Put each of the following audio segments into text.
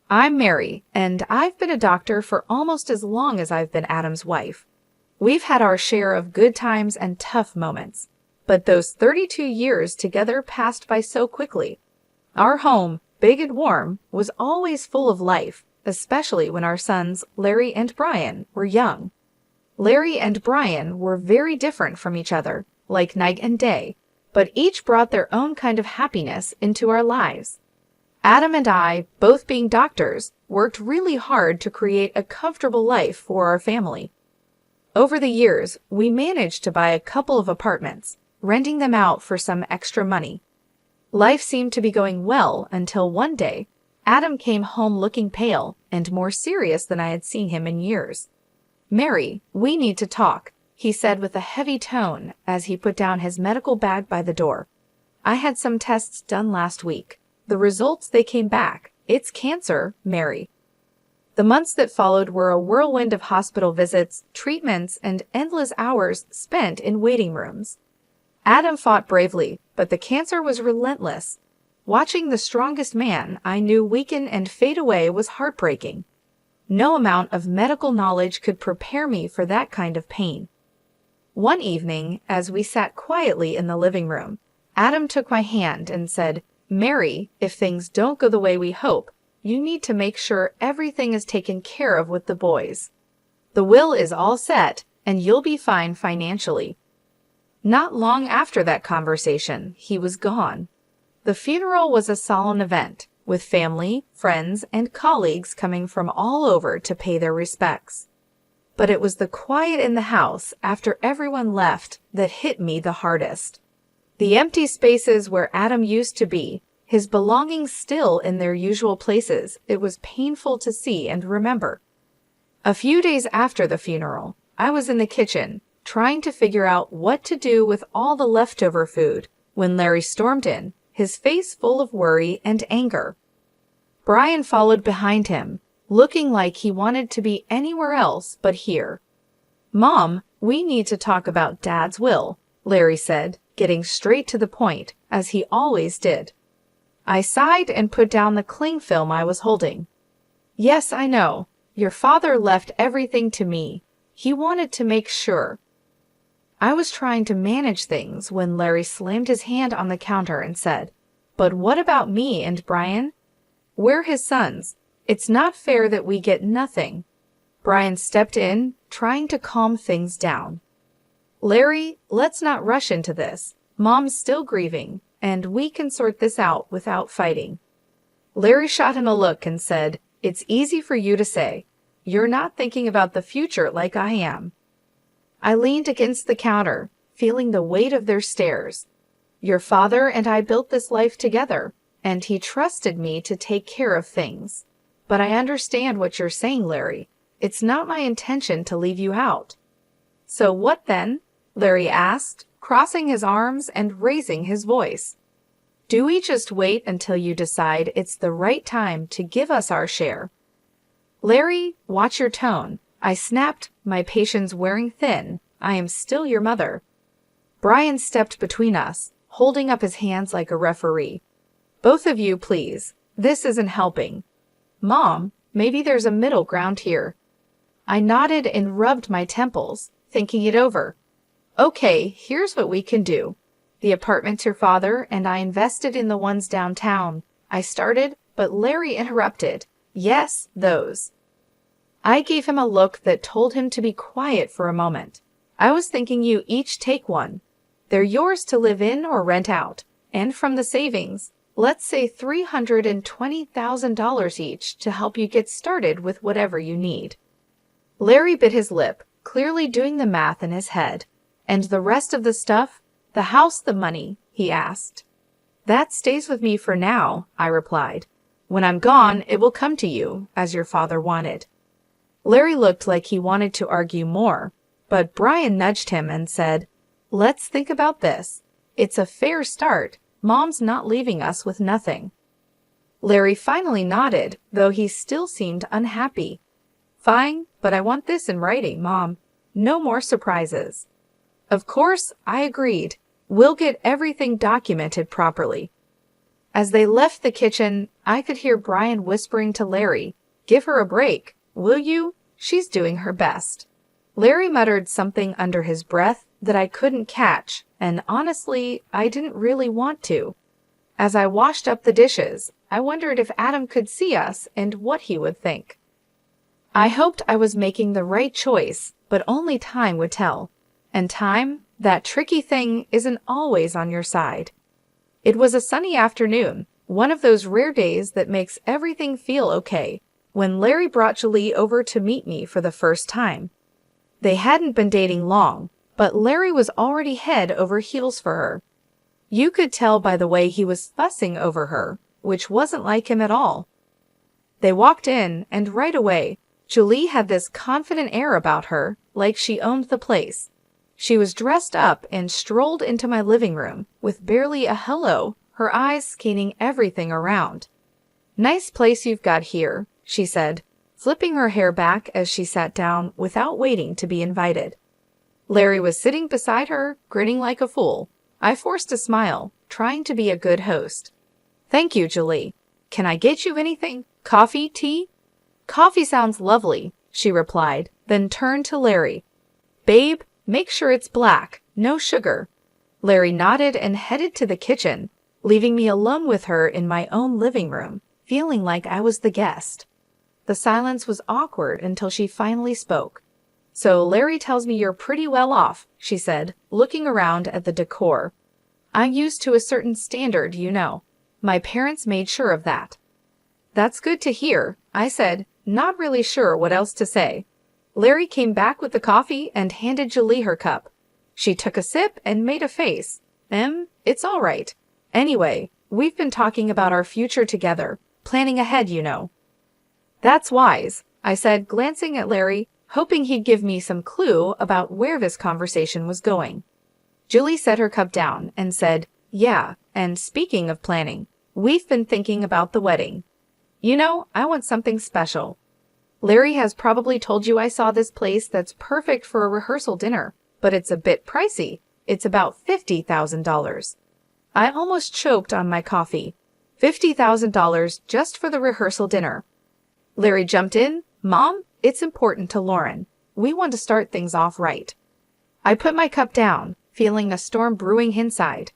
I'm Mary, and I've been a doctor for almost as long as I've been Adam's wife. We've had our share of good times and tough moments, but those 32 years together passed by so quickly. Our home, big and warm, was always full of life, especially when our sons, Larry and Brian, were young. Larry and Brian were very different from each other, like night and day, but each brought their own kind of happiness into our lives. Adam and I, both being doctors, worked really hard to create a comfortable life for our family. Over the years, we managed to buy a couple of apartments, renting them out for some extra money. Life seemed to be going well until one day, Adam came home looking pale and more serious than I had seen him in years. "Mary, we need to talk," he said with a heavy tone as he put down his medical bag by the door. "I had some tests done last week. The results, they came back. It's cancer, Mary." The months that followed were a whirlwind of hospital visits, treatments, and endless hours spent in waiting rooms. Adam fought bravely, but the cancer was relentless. Watching the strongest man I knew weaken and fade away was heartbreaking. No amount of medical knowledge could prepare me for that kind of pain. One evening, as we sat quietly in the living room, Adam took my hand and said, "Mary, if things don't go the way we hope, you need to make sure everything is taken care of with the boys. The will is all set, and you'll be fine financially." Not long after that conversation, he was gone. The funeral was a solemn event, with family, friends, and colleagues coming from all over to pay their respects. But it was the quiet in the house after everyone left that hit me the hardest. The empty spaces where Adam used to be, his belongings still in their usual places, it was painful to see and remember. A few days after the funeral, I was in the kitchen, trying to figure out what to do with all the leftover food, when Larry stormed in, his face full of worry and anger. Brian followed behind him, looking like he wanted to be anywhere else but here. "Mom, we need to talk about Dad's will," Larry said, getting straight to the point, as he always did. I sighed and put down the cling film I was holding. "Yes, I know. Your father left everything to me. He wanted to make sure." I was trying to manage things when Larry slammed his hand on the counter and said, "But what about me and Brian? We're his sons. It's not fair that we get nothing." Brian stepped in, trying to calm things down. "Larry, let's not rush into this. Mom's still grieving, and we can sort this out without fighting." Larry shot him a look and said, "It's easy for you to say. You're not thinking about the future like I am." I leaned against the counter, feeling the weight of their stares. "Your father and I built this life together, and he trusted me to take care of things. But I understand what you're saying, Larry. It's not my intention to leave you out." "So what then?" Larry asked, crossing his arms and raising his voice. "Do we just wait until you decide it's the right time to give us our share?" "Larry, watch your tone," I snapped, my patience wearing thin. "I am still your mother." Brian stepped between us, holding up his hands like a referee. "Both of you, please. This isn't helping." "Mom, maybe there's a middle ground here." I nodded and rubbed my temples, thinking it over. "Okay, here's what we can do. The apartments your father and I invested in the ones downtown," I started, but Larry interrupted. "Yes, those." I gave him a look that told him to be quiet for a moment. "I was thinking you each take one. They're yours to live in or rent out, and from the savings, let's say $320,000 each to help you get started with whatever you need." Larry bit his lip, clearly doing the math in his head. "And the rest of the stuff? The house, the money?" he asked. "That stays with me for now," I replied. "When I'm gone, it will come to you, as your father wanted." Larry looked like he wanted to argue more, but Brian nudged him and said, "Let's think about this. It's a fair start. Mom's not leaving us with nothing." Larry finally nodded, though he still seemed unhappy. "Fine, but I want this in writing, Mom. No more surprises." Of course, I agreed. "We'll get everything documented properly." As they left the kitchen, I could hear Brian whispering to Larry, "Give her a break, will you? She's doing her best." Larry muttered something under his breath that I couldn't catch, and honestly, I didn't really want to. As I washed up the dishes, I wondered if Adam could see us and what he would think. I hoped I was making the right choice, but only time would tell. And time, that tricky thing, isn't always on your side. It was a sunny afternoon, one of those rare days that makes everything feel okay, when Larry brought Julie over to meet me for the first time. They hadn't been dating long, but Larry was already head over heels for her. You could tell by the way he was fussing over her, which wasn't like him at all. They walked in, and right away, Julie had this confident air about her, like she owned the place. She was dressed up and strolled into my living room, with barely a hello, her eyes scanning everything around. "Nice place you've got here," she said, flipping her hair back as she sat down without waiting to be invited. Larry was sitting beside her, grinning like a fool. I forced a smile, trying to be a good host. "Thank you, Julie. Can I get you anything? Coffee, tea?" "Coffee sounds lovely," she replied, then turned to Larry. "Babe, make sure it's black, no sugar." Larry nodded and headed to the kitchen, leaving me alone with her in my own living room, feeling like I was the guest. The silence was awkward until she finally spoke. "So Larry tells me you're pretty well off," she said, looking around at the decor. "I'm used to a certain standard, you know. My parents made sure of that." "That's good to hear," I said, not really sure what else to say. Larry came back with the coffee and handed Julie her cup. She took a sip and made a face. It's all right. Anyway, we've been talking about our future together, planning ahead, you know." "That's wise," I said, glancing at Larry, hoping he'd give me some clue about where this conversation was going. Julie set her cup down and said, "Yeah, and speaking of planning, we've been thinking about the wedding. You know, I want something special. Larry has probably told you I saw this place that's perfect for a rehearsal dinner, but it's a bit pricey. It's about $50,000. I almost choked on my coffee. $50,000 just for the rehearsal dinner. Larry jumped in. "Mom, it's important to Lauren. We want to start things off right." I put my cup down, feeling a storm brewing inside.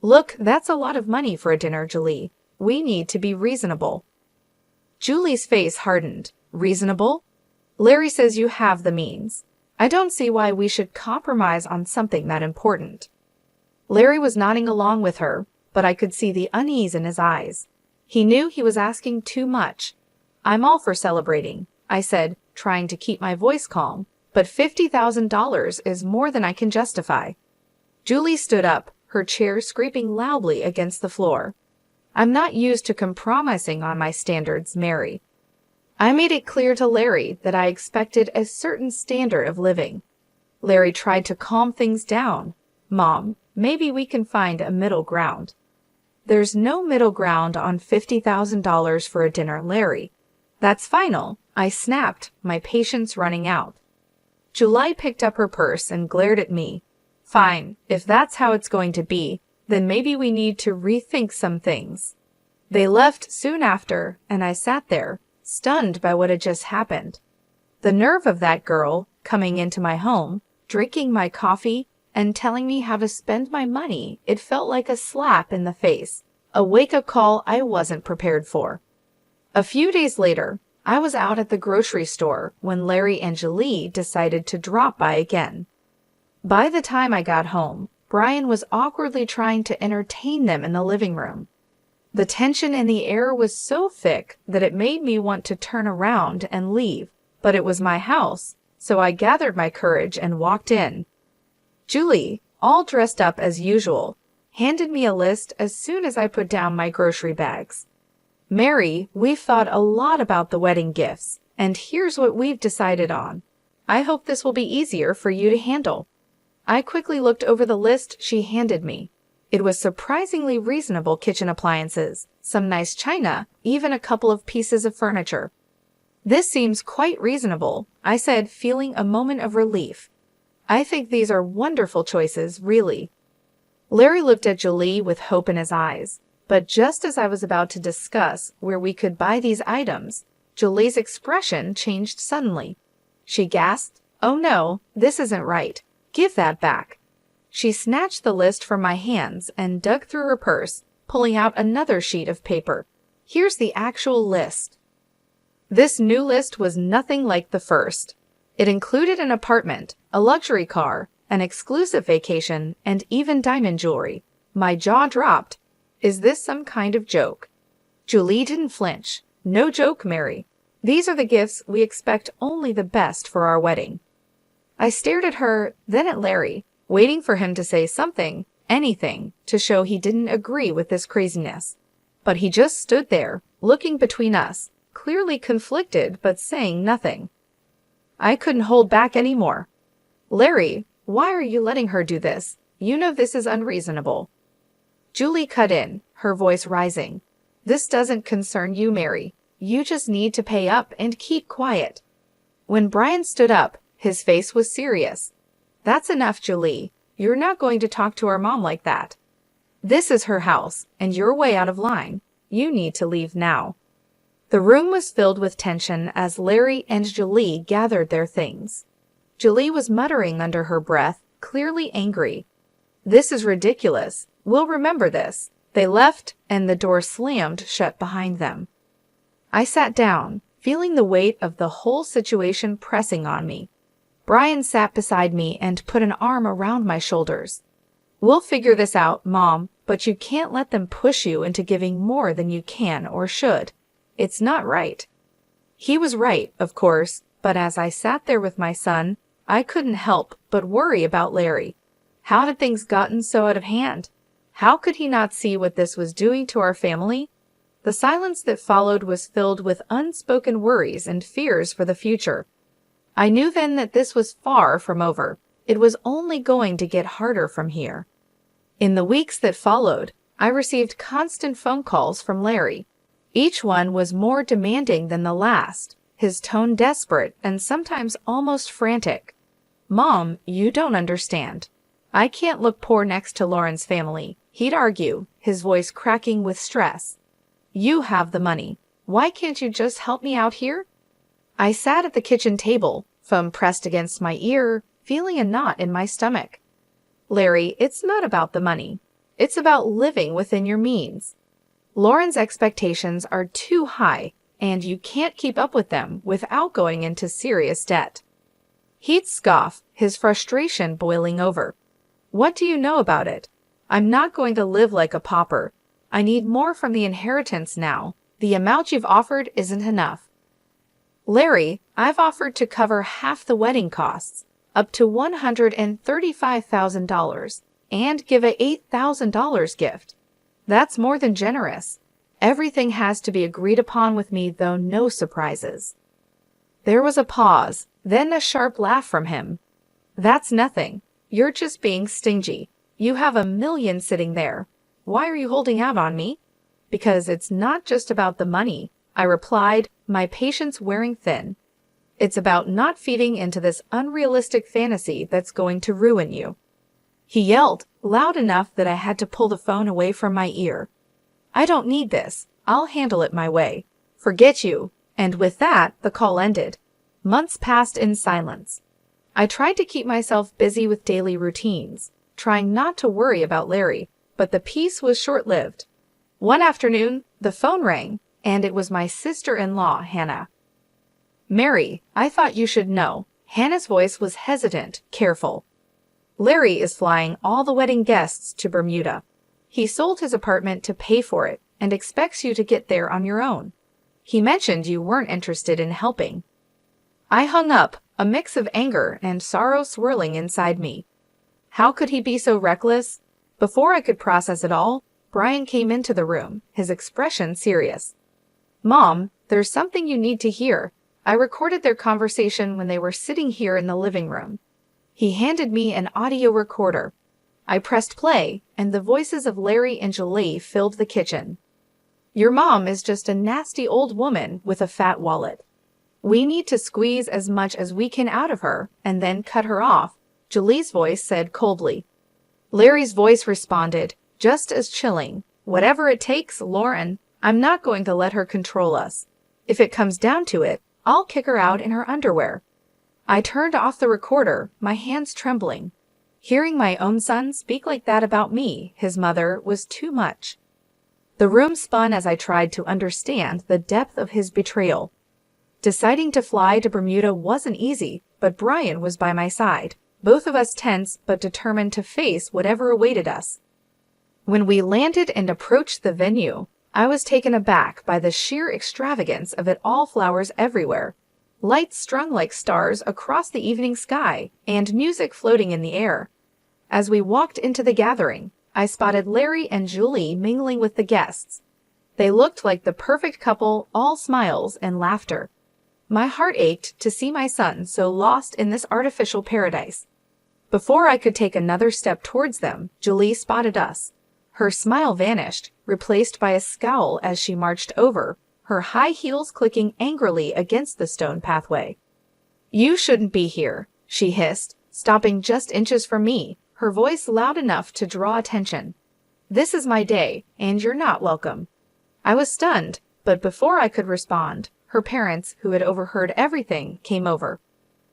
"Look, that's a lot of money for a dinner, Julie. We need to be reasonable." Julie's face hardened. "Reasonable? Larry says you have the means. I don't see why we should compromise on something that important." Larry was nodding along with her, but I could see the unease in his eyes. He knew he was asking too much. "I'm all for celebrating," I said, trying to keep my voice calm, "but $50,000 is more than I can justify." Julie stood up, her chair scraping loudly against the floor. "I'm not used to compromising on my standards, Mary." I made it clear to Larry that I expected a certain standard of living. Larry tried to calm things down. "Mom, maybe we can find a middle ground." "There's no middle ground on $50,000 for a dinner, Larry. That's final," I snapped, my patience running out. Julie picked up her purse and glared at me. "Fine, if that's how it's going to be, then maybe we need to rethink some things." They left soon after, and I sat there, stunned by what had just happened. The nerve of that girl, coming into my home, drinking my coffee, and telling me how to spend my money, it felt like a slap in the face, a wake-up call I wasn't prepared for. A few days later, I was out at the grocery store when Larry and Julie decided to drop by again. By the time I got home, Brian was awkwardly trying to entertain them in the living room. The tension in the air was so thick that it made me want to turn around and leave, but it was my house, so I gathered my courage and walked in. Julie, all dressed up as usual, handed me a list as soon as I put down my grocery bags. "Mary, we've thought a lot about the wedding gifts, and here's what we've decided on. I hope this will be easier for you to handle." I quickly looked over the list she handed me. It was surprisingly reasonable kitchen appliances, some nice china, even a couple of pieces of furniture. "This seems quite reasonable," I said, feeling a moment of relief. "I think these are wonderful choices, really." Larry looked at Julie with hope in his eyes, But just as I was about to discuss where we could buy these items, Julie's expression changed suddenly. She gasped, "Oh no, this isn't right. Give that back." She snatched the list from my hands and dug through her purse, pulling out another sheet of paper. "Here's the actual list." This new list was nothing like the first. It included an apartment, a luxury car, an exclusive vacation, and even diamond jewelry. My jaw dropped. Is this some kind of joke? Julie didn't flinch. "No joke, Mary. These are the gifts we expect only the best for our wedding." I stared at her, then at Larry, waiting for him to say something, anything, to show he didn't agree with this craziness. But he just stood there, looking between us, clearly conflicted but saying nothing. I couldn't hold back anymore. "Larry, why are you letting her do this? You know this is unreasonable." Julie cut in, her voice rising. "This doesn't concern you, Mary. You just need to pay up and keep quiet." When Brian stood up, his face was serious. "That's enough, Julie. You're not going to talk to our mom like that. This is her house, and you're way out of line. You need to leave now." The room was filled with tension as Larry and Julie gathered their things. Julie was muttering under her breath, clearly angry. "This is ridiculous. We'll remember this." They left, and the door slammed shut behind them. I sat down, feeling the weight of the whole situation pressing on me. Brian sat beside me and put an arm around my shoulders. "We'll figure this out, Mom, but you can't let them push you into giving more than you can or should. It's not right." He was right, of course, but as I sat there with my son, I couldn't help but worry about Larry. How had things gotten so out of hand? How could he not see what this was doing to our family? The silence that followed was filled with unspoken worries and fears for the future. I knew then that this was far from over. It was only going to get harder from here. In the weeks that followed, I received constant phone calls from Larry. Each one was more demanding than the last, his tone desperate and sometimes almost frantic. "Mom, you don't understand. I can't look poor next to Lauren's family," he'd argue, his voice cracking with stress. "You have the money. Why can't you just help me out here?" I sat at the kitchen table, phone pressed against my ear, feeling a knot in my stomach. "Larry, it's not about the money. It's about living within your means. Lauren's expectations are too high, and you can't keep up with them without going into serious debt." He'd scoff, his frustration boiling over. "What do you know about it? I'm not going to live like a pauper. I need more from the inheritance now. The amount you've offered isn't enough." "Larry, I've offered to cover half the wedding costs, up to $135,000, and give a $8,000 gift. That's more than generous. Everything has to be agreed upon with me, though, no surprises." There was a pause, then a sharp laugh from him. "That's nothing. You're just being stingy. You have $1 million sitting there. Why are you holding out on me?" "Because it's not just about the money," I replied, my patience wearing thin. "It's about not feeding into this unrealistic fantasy that's going to ruin you." He yelled, loud enough that I had to pull the phone away from my ear. "I don't need this. I'll handle it my way. Forget you." And with that, the call ended. Months passed in silence. I tried to keep myself busy with daily routines, trying not to worry about Larry, but the peace was short-lived. One afternoon, the phone rang, and it was my sister-in-law, Hannah. "Mary, I thought you should know." Hannah's voice was hesitant, careful. "Larry is flying all the wedding guests to Bermuda. He sold his apartment to pay for it and expects you to get there on your own. He mentioned you weren't interested in helping." I hung up, a mix of anger and sorrow swirling inside me. How could he be so reckless? Before I could process it all, Brian came into the room, his expression serious. "Mom, there's something you need to hear." I recorded their conversation when they were sitting here in the living room. He handed me an audio recorder. I pressed play, and the voices of Larry and Julie filled the kitchen. "Your mom is just a nasty old woman with a fat wallet. We need to squeeze as much as we can out of her and then cut her off," Julie's voice said coldly. Larry's voice responded, just as chilling. Whatever it takes, Lauren. I'm not going to let her control us. If it comes down to it, I'll kick her out in her underwear." I turned off the recorder, my hands trembling. Hearing my own son speak like that about me, his mother, was too much. The room spun as I tried to understand the depth of his betrayal. Deciding to fly to Bermuda wasn't easy, but Brian was by my side, both of us tense but determined to face whatever awaited us. When we landed and approached the venue, I was taken aback by the sheer extravagance of it all, flowers everywhere, lights strung like stars across the evening sky, and music floating in the air. As we walked into the gathering, I spotted Larry and Julie mingling with the guests. They looked like the perfect couple, all smiles and laughter. My heart ached to see my son so lost in this artificial paradise. Before I could take another step towards them, Julie spotted us. Her smile vanished, replaced by a scowl as she marched over, her high heels clicking angrily against the stone pathway. "You shouldn't be here," she hissed, stopping just inches from me, her voice loud enough to draw attention. "This is my day, and you're not welcome." I was stunned, but before I could respond, her parents, who had overheard everything, came over.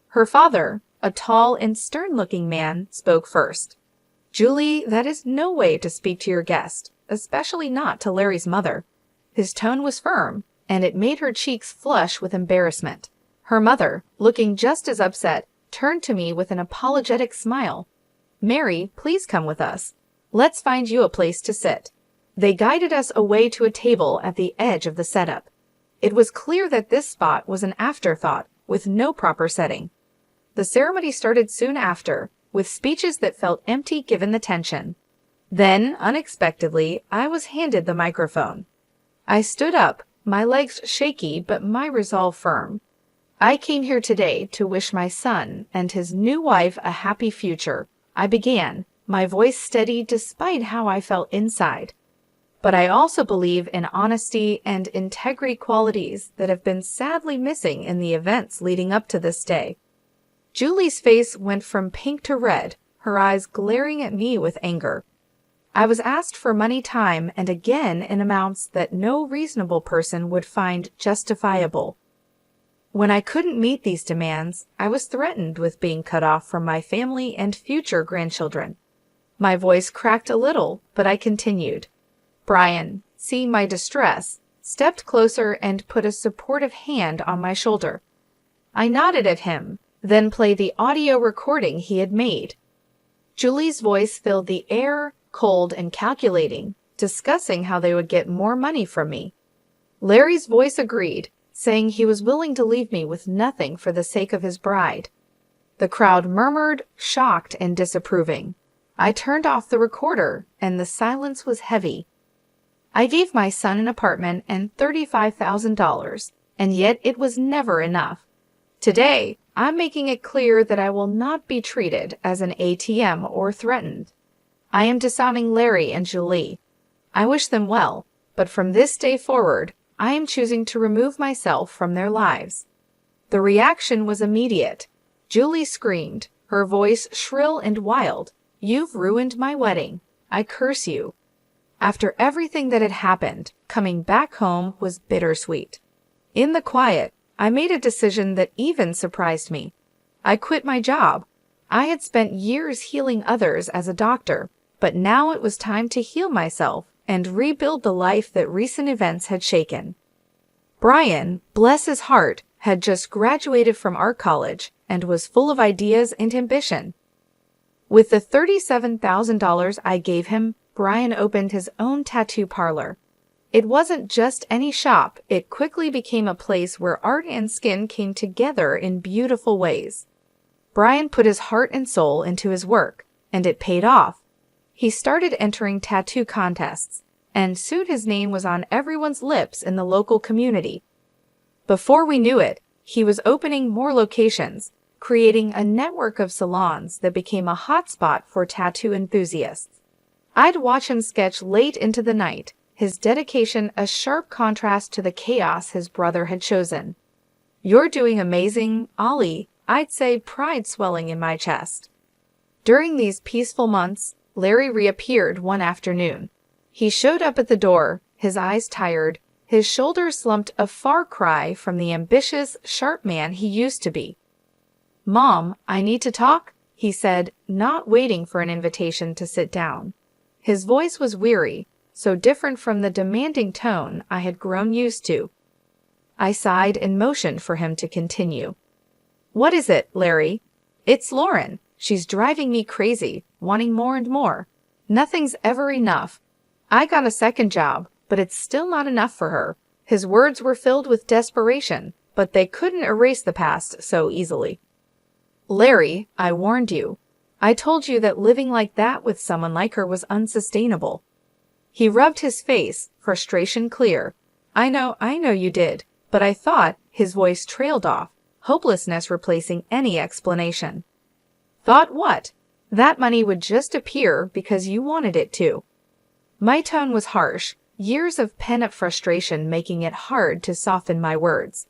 Her father, a tall and stern-looking man, spoke first. "Julie, that is no way to speak to your guest, especially not to Larry's mother." His tone was firm, and it made her cheeks flush with embarrassment. Her mother, looking just as upset, turned to me with an apologetic smile. "Mary, please come with us. Let's find you a place to sit." They guided us away to a table at the edge of the setup. It was clear that this spot was an afterthought, with no proper setting. The ceremony started soon after, with speeches that felt empty given the tension. Then, unexpectedly, I was handed the microphone. I stood up, my legs shaky but my resolve firm. "I came here today to wish my son and his new wife a happy future," I began, my voice steady despite how I felt inside. "But I also believe in honesty and integrity, qualities that have been sadly missing in the events leading up to this day." Julie's face went from pink to red, her eyes glaring at me with anger. I was asked for money, time, and again in amounts that no reasonable person would find justifiable. When I couldn't meet these demands, I was threatened with being cut off from my family and future grandchildren. My voice cracked a little, but I continued. Brian, seeing my distress, stepped closer and put a supportive hand on my shoulder. I nodded at him, then played the audio recording he had made. Julie's voice filled the air, cold and calculating, discussing how they would get more money from me. Larry's voice agreed, saying he was willing to leave me with nothing for the sake of his bride. The crowd murmured, shocked and disapproving. I turned off the recorder, and the silence was heavy. I gave my son an apartment and $35,000, and yet it was never enough. Today, I'm making it clear that I will not be treated as an ATM or threatened. I am disowning Larry and Julie. I wish them well, but from this day forward, I am choosing to remove myself from their lives. The reaction was immediate. Julie screamed, her voice shrill and wild. "You've ruined my wedding. I curse you." After everything that had happened, coming back home was bittersweet. In the quiet, I made a decision that even surprised me. I quit my job. I had spent years healing others as a doctor, but now it was time to heal myself and rebuild the life that recent events had shaken. Brian, bless his heart, had just graduated from art college and was full of ideas and ambition. With the $37,000 I gave him, Brian opened his own tattoo parlor. It wasn't just any shop, it quickly became a place where art and skin came together in beautiful ways. Brian put his heart and soul into his work, and it paid off. He started entering tattoo contests, and soon his name was on everyone's lips in the local community. Before we knew it, he was opening more locations, creating a network of salons that became a hotspot for tattoo enthusiasts. I'd watch him sketch late into the night, his dedication a sharp contrast to the chaos his brother had chosen. "You're doing amazing, Ollie," I'd say, pride swelling in my chest. During these peaceful months, Larry reappeared one afternoon. He showed up at the door, his eyes tired, his shoulders slumped, a far cry from the ambitious, sharp man he used to be. "Mom, I need to talk," he said, not waiting for an invitation to sit down. His voice was weary, so different from the demanding tone I had grown used to. I sighed and motioned for him to continue. "What is it, Larry?" "It's Lauren. She's driving me crazy, wanting more and more. Nothing's ever enough. I got a second job, but it's still not enough for her." His words were filled with desperation, but they couldn't erase the past so easily. "Larry, I warned you. I told you that living like that with someone like her was unsustainable." He rubbed his face, frustration clear. I know you did, but I thought," his voice trailed off, hopelessness replacing any explanation. "Thought what?" "That money would just appear because you wanted it to." My tone was harsh, years of pent-up frustration making it hard to soften my words.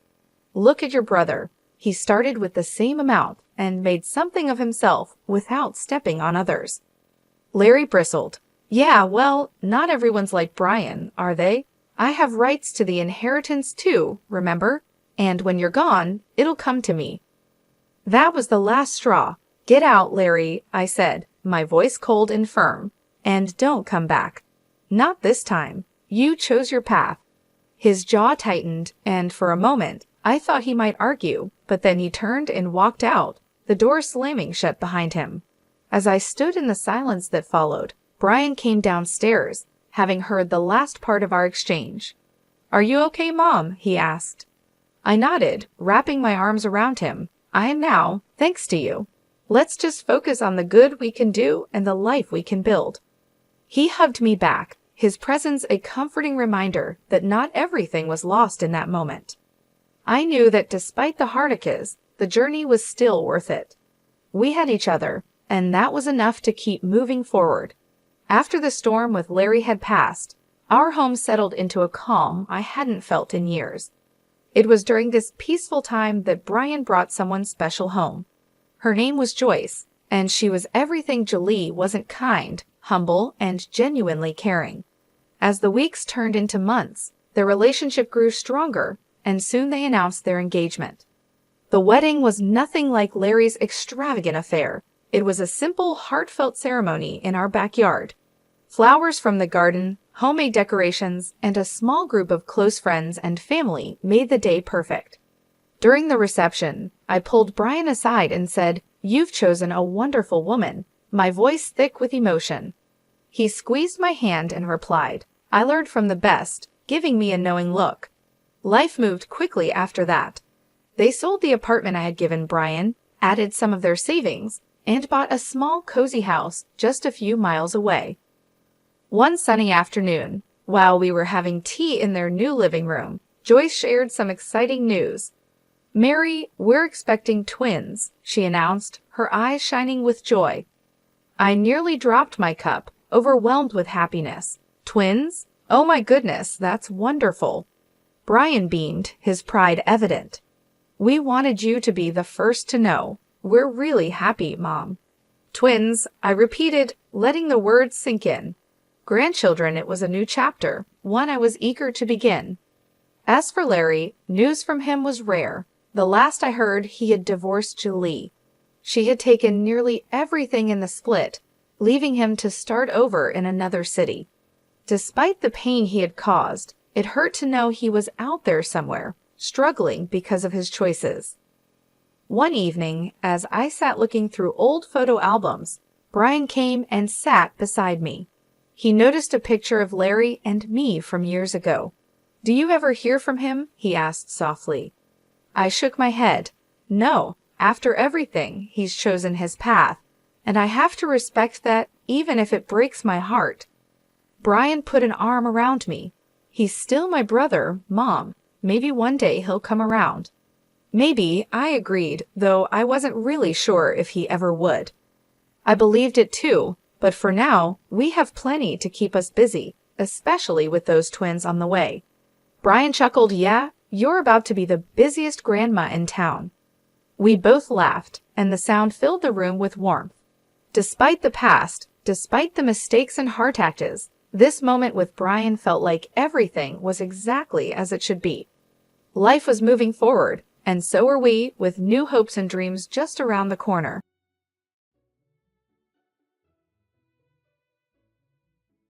"Look at your brother. He started with the same amount and made something of himself without stepping on others." Larry bristled. "Yeah, well, not everyone's like Brian, are they? I have rights to the inheritance too, remember? And when you're gone, it'll come to me." That was the last straw. "Get out, Larry," I said, my voice cold and firm. "And don't come back. Not this time. You chose your path." His jaw tightened, and for a moment, I thought he might argue, but then he turned and walked out, the door slamming shut behind him. As I stood in the silence that followed, Brian came downstairs, having heard the last part of our exchange. "Are you okay, Mom?" he asked. I nodded, wrapping my arms around him. "I am now, thanks to you. Let's just focus on the good we can do and the life we can build." He hugged me back, his presence a comforting reminder that not everything was lost in that moment. I knew that despite the heartaches, the journey was still worth it. We had each other, and that was enough to keep moving forward. After the storm with Larry had passed, our home settled into a calm I hadn't felt in years. It was during this peaceful time that Brian brought someone special home. Her name was Joyce, and she was everything Jolie wasn't: kind, humble, and genuinely caring. As the weeks turned into months, their relationship grew stronger, and soon they announced their engagement. The wedding was nothing like Larry's extravagant affair. It was a simple, heartfelt ceremony in our backyard. Flowers from the garden, homemade decorations, and a small group of close friends and family made the day perfect. During the reception, I pulled Brian aside and said, "You've chosen a wonderful woman," my voice thick with emotion. He squeezed my hand and replied, "I learned from the best," giving me a knowing look. Life moved quickly after that. They sold the apartment I had given Brian, added some of their savings, and bought a small, cozy house just a few miles away. One sunny afternoon, while we were having tea in their new living room, Joyce shared some exciting news. "Mary, we're expecting twins," she announced, her eyes shining with joy. I nearly dropped my cup, overwhelmed with happiness. "Twins? Oh my goodness, that's wonderful." Brian beamed, his pride evident. "We wanted you to be the first to know. We're really happy, Mom." "Twins," I repeated, letting the words sink in. Grandchildren, it was a new chapter, one I was eager to begin. As for Larry, news from him was rare. The last I heard, he had divorced Julie. She had taken nearly everything in the split, leaving him to start over in another city. Despite the pain he had caused, it hurt to know he was out there somewhere, struggling because of his choices. One evening, as I sat looking through old photo albums, Brian came and sat beside me. He noticed a picture of Larry and me from years ago. "Do you ever hear from him?" he asked softly. I shook my head. "No, after everything, he's chosen his path, and I have to respect that, even if it breaks my heart." Brian put an arm around me. "He's still my brother, Mom. Maybe one day he'll come around." Maybe, I agreed, though I wasn't really sure if he ever would. I believed it too, but for now, we have plenty to keep us busy, especially with those twins on the way. Brian chuckled. "Yeah, you're about to be the busiest grandma in town." We both laughed, and the sound filled the room with warmth. Despite the past, despite the mistakes and heartaches, This moment with Brian felt like everything was exactly as it should be. Life was moving forward, and so were we, with new hopes and dreams just around the corner.